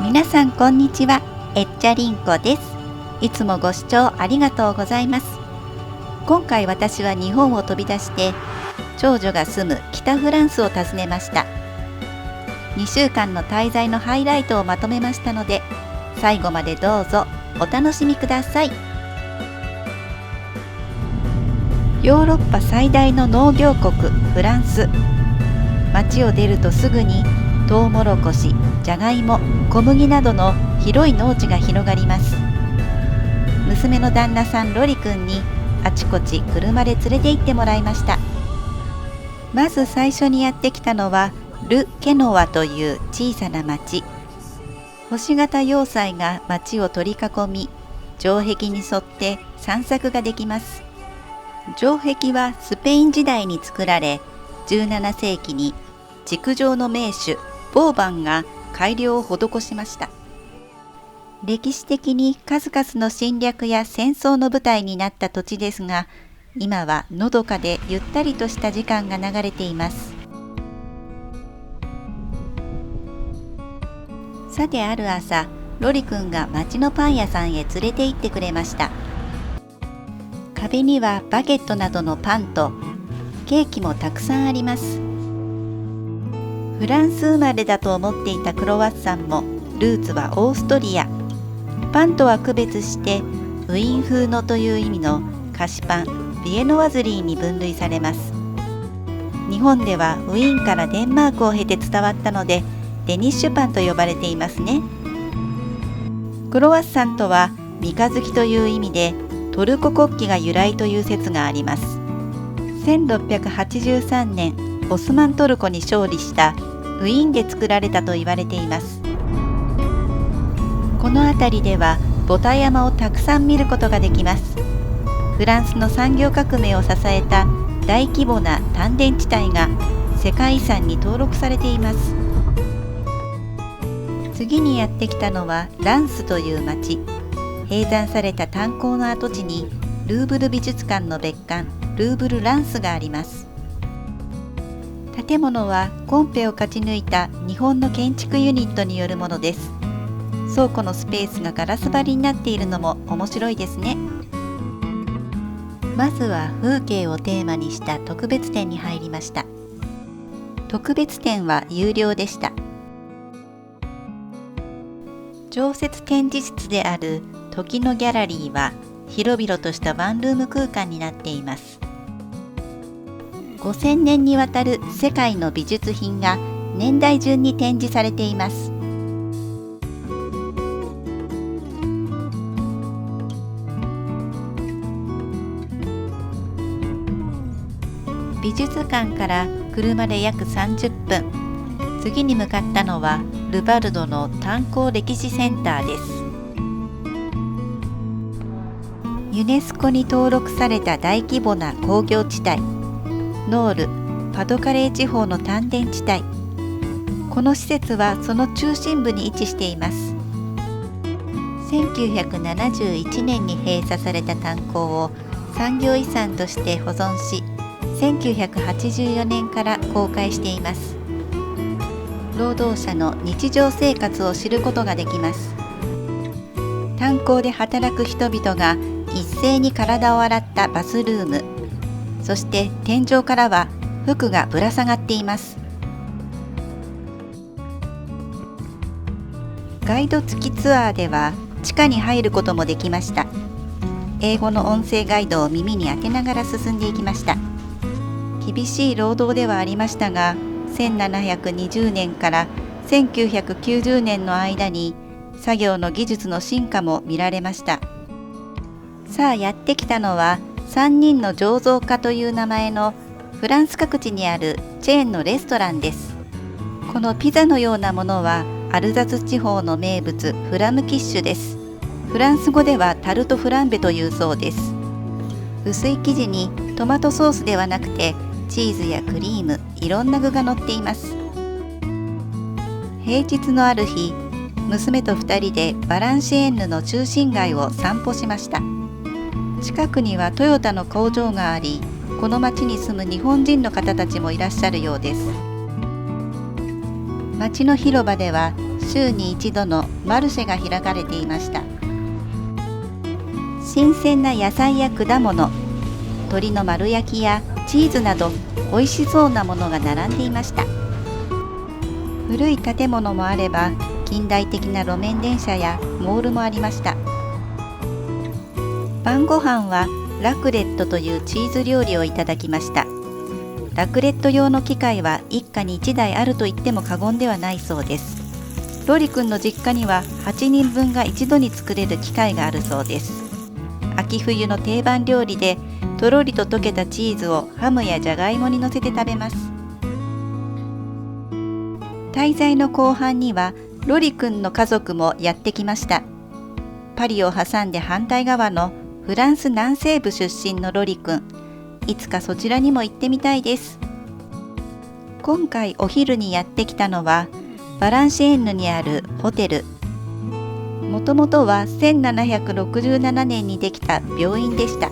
皆さんこんにちは、エッチャリンコです。いつもご視聴ありがとうございます。今回私は日本を飛び出して長女が住む北フランスを訪ねました。2週間の滞在のハイライトをまとめましたので、最後までどうぞお楽しみください。ヨーロッパ最大の農業国フランス。街を出るとすぐにトウモロコシ、じゃがいも、小麦などの広い農地が広がります。娘の旦那さんロリ君にあちこち車で連れて行ってもらいました。まず最初にやってきたのはル・ケノワという小さな町。星型要塞が町を取り囲み、城壁に沿って散策ができます。城壁はスペイン時代に作られ、17世紀に築城の名手ボーバンが改良を施しました。歴史的に数々の侵略や戦争の舞台になった土地ですが、今はのどかでゆったりとした時間が流れています。さてある朝、ロリ君が町のパン屋さんへ連れて行ってくれました。壁にはバゲットなどのパンとケーキもたくさんあります。フランス生まれだと思っていたクロワッサンもルーツはオーストリア。パンとは区別してウィーン風のという意味の菓子パン、ビエノワズリーに分類されます。日本ではウィーンからデンマークを経て伝わったのでデニッシュパンと呼ばれていますね。クロワッサンとは三日月という意味でトルコ国旗が由来という説があります。1683年オスマントルコに勝利したウィーンで作られたと言われています。この辺りではボタ山をたくさん見ることができます。フランスの産業革命を支えた大規模な炭田地帯が世界遺産に登録されています。次にやってきたのはランスという町。閉山された炭鉱の跡地にルーブル美術館の別館ルーブル・ランスがあります。建物はコンペを勝ち抜いた日本の建築ユニットによるものです。倉庫のスペースがガラス張りになっているのも面白いですね。まずは風景をテーマにした特別展に入りました。特別展は有料でした。常設展示室である時のギャラリーは広々としたワンルーム空間になっています。5000年にわたる世界の美術品が年代順に展示されています。美術館から車で約30分。次に向かったのはルバルドの炭鉱歴史センターです。ユネスコに登録された大規模な工業地帯、ノール・パドカレー地方の炭田地帯。この施設はその中心部に位置しています。1971年に閉鎖された炭鉱を産業遺産として保存し、1984年から公開しています。労働者の日常生活を知ることができます。炭鉱で働く人々が一斉に体を洗ったバスルーム、そして天井からは服がぶら下がっています。ガイド付きツアーでは地下に入ることもできました。英語の音声ガイドを耳に当てながら進んでいきました。厳しい労働ではありましたが、1720年から1990年の間に作業の技術の進化も見られました。さあやってきたのは3人の醸造家という名前のフランス各地にあるチェーンのレストランです。このピザのようなものはアルザス地方の名物フラムキッシュです。フランス語ではタルトフランベというそうです。薄い生地にトマトソースではなくてチーズやクリーム、いろんな具が乗っています。平日のある日、娘と2人でバランシェーンヌの中心街を散歩しました。近くにはトヨタの工場があり、この町に住む日本人の方たちもいらっしゃるようです。町の広場では週に一度のマルシェが開かれていました。新鮮な野菜や果物、鶏の丸焼きやチーズなど美味しそうなものが並んでいました。古い建物もあれば近代的な路面電車やモールもありました。晩ご飯はラクレットというチーズ料理をいただきました。ラクレット用の機械は一家に1台あると言っても過言ではないそうです。ロリ君の実家には8人分が一度に作れる機械があるそうです。秋冬の定番料理でとろりと溶けたチーズをハムやじゃがいもに乗せて食べます。滞在の後半にはロリ君の家族もやってきました。パリを挟んで反対側のフランス南西部出身のロリ君、いつかそちらにも行ってみたいです。今回お昼にやってきたのはバランシェーヌにあるホテル。もともとは1767年にできた病院でした。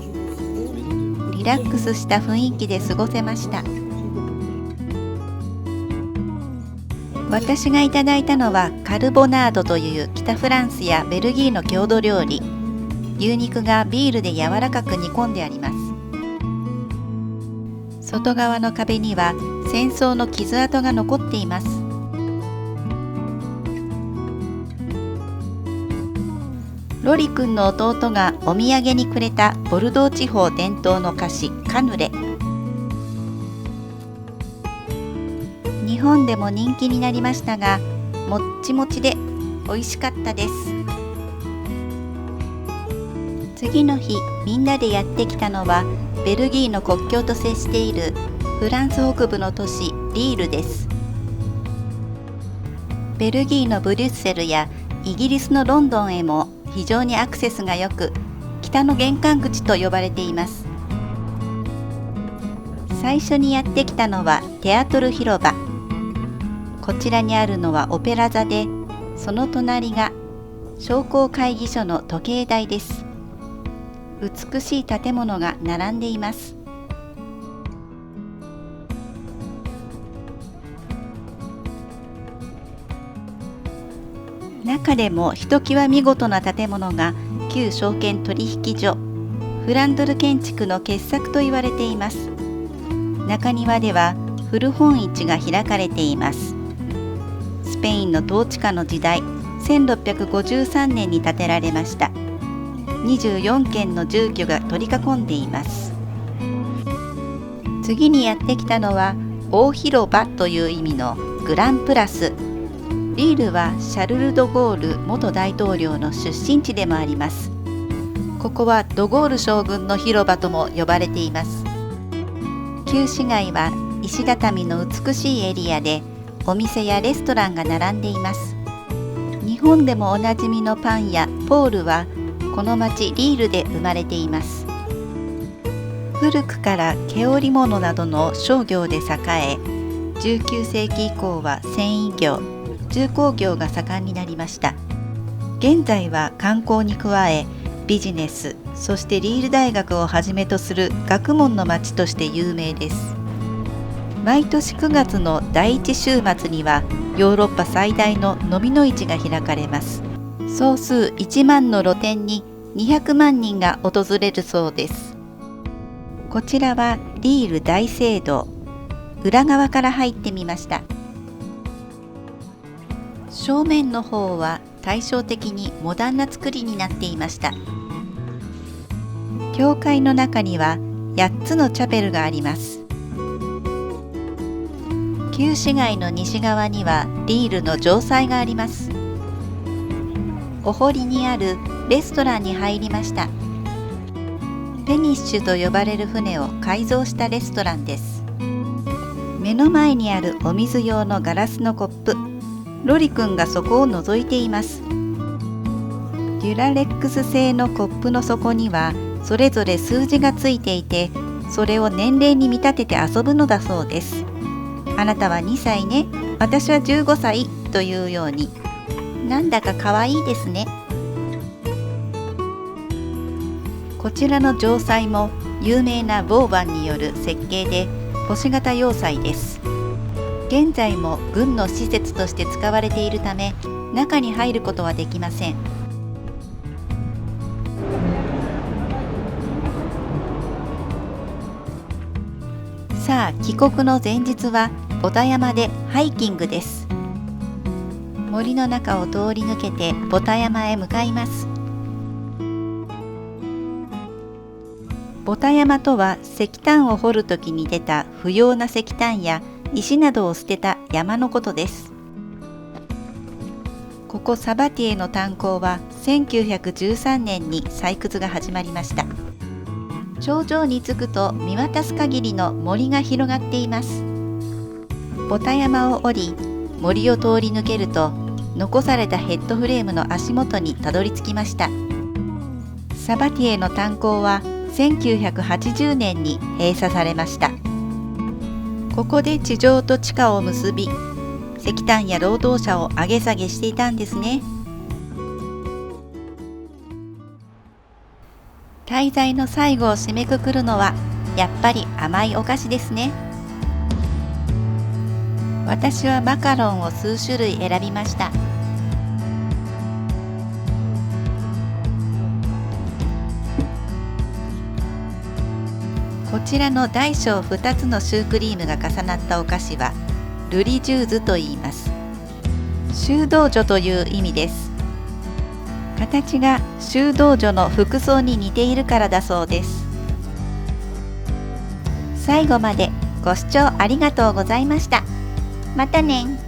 リラックスした雰囲気で過ごせました。私がいただいたのはカルボナードという北フランスやベルギーの郷土料理。牛肉がビールで柔らかく煮込んであります。外側の壁には戦争の傷跡が残っています。ロリ君の弟がお土産にくれたボルドー地方伝統の菓子カヌレ。日本でも人気になりましたが、もっちもちで美味しかったです。次の日、みんなでやってきたのはベルギーの国境と接しているフランス北部の都市リールです。ベルギーのブリュッセルやイギリスのロンドンへも非常にアクセスが良く、北の玄関口と呼ばれています。最初にやってきたのはテアトル広場。こちらにあるのはオペラ座で、その隣が商工会議所の時計台です。美しい建物が並んでいます。中でもひときわ見事な建物が旧証券取引所、フランドル建築の傑作と言われています。中庭では古本市が開かれています。スペインの統治下の時代、1653年に建てられました。24軒の住居が取り囲んでいます。次にやってきたのは大広場という意味のグランプラス。リールはシャルル・ド・ゴール元大統領の出身地でもあります。ここはド・ゴール将軍の広場とも呼ばれています。旧市街は石畳の美しいエリアで、お店やレストランが並んでいます。日本でもおなじみのパン屋ポールはこの町リールで生まれています。古くから毛織物などの商業で栄え、19世紀以降は繊維業、重工業が盛んになりました。現在は観光に加え、ビジネス、そしてリール大学をはじめとする学問の町として有名です。毎年9月の第1週末にはヨーロッパ最大の飲みの市が開かれます。総数1万の露店に200万人が訪れるそうです。こちらはリール大聖堂。裏側から入ってみました。正面の方は対照的にモダンな作りになっていました。教会の中には8つのチャペルがあります。旧市街の西側にはリールの城塞があります。お堀にあるレストランに入りました。ペニッシュと呼ばれる船を改造したレストランです。目の前にあるお水用のガラスのコップ、ロリ君がそこを覗いています。デュラレックス製のコップの底にはそれぞれ数字がついていて、それを年齢に見立てて遊ぶのだそうです。あなたは2歳ね、私は15歳というように、なんだかかわいいですね。こちらの城塞も有名なボーバンによる設計で星型要塞です。現在も軍の施設として使われているため、中に入ることはできません。さあ、帰国の前日はボタ山でハイキングです。森の中を通り抜けてボタ山へ向かいます。ボタ山とは石炭を掘るときに出た不要な石炭や石などを捨てた山のことです。ここサバティエの炭鉱は1913年に採掘が始まりました。頂上に着くと見渡す限りの森が広がっています。ボタ山を降り、森を通り抜けると残されたヘッドフレームの足元にたどり着きました。サバティエの炭鉱は1980年に閉鎖されました。ここで地上と地下を結び、石炭や労働者を上げ下げしていたんですね。滞在の最後を締めくくるのはやっぱり甘いお菓子ですね。私はマカロンを数種類選びました。こちらの大小2つのシュークリームが重なったお菓子はルリジューズと言います。修道女という意味です。形が修道女の服装に似ているからだそうです。最後までご視聴ありがとうございました。またね。